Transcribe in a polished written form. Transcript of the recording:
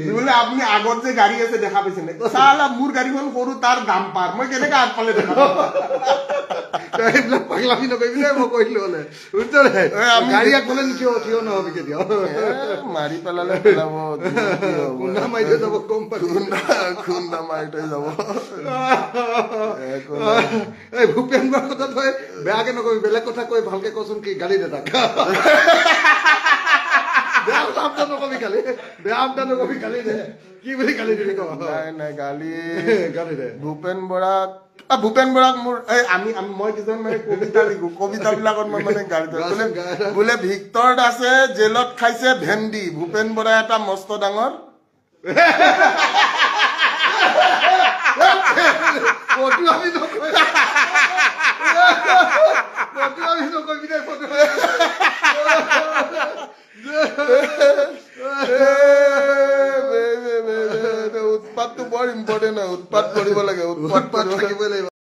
বোলে আপুনি আগত যে গাড়ী আছে দেখা পাইছে নে চালা মোৰ গাড়ীখন সৰু তাৰ দাম পাৰ মই কেনেকে আগফালে দেখা এইবিলাক পাগলামি নকৰিবি দেই মই কৈ দিলো হলে বুজিছ নে গাড়ী আগফালে থিয় নহবি কেতিয়াও মাৰি পেলালে পেলাব খুন্দা মাৰি থৈ যাব গম পাবি খুন্দা মাৰি থৈ যাব এই ভূপেন বৰাৰ কথা তই বেয়াকে নকবি বেলেগ কথা কৈ ভালকে কচোন কি গালি দে তাক বেয়া শব্দ নকবি গালি বেয়া শব্দ নকবি গালি দে কি বুলি গালি দিবি ক নাই গালি গালি দে ভূপেন বৰাক মোৰ মই কিছুমান মানে কবিতা লিখো কবিতাবিলাকত মই মানে গালি দিওঁ বোলে ভিক্টৰ দাসে জেলত খাইছে ভেন্দি ভূপেন বৰা এটা মস্ত ডাঙৰ উৎপাতটো বৰ ইম্পৰ্টেণ্ট হয় উৎপাত কৰিব লাগে উৎপাত থাকিবই লাগিব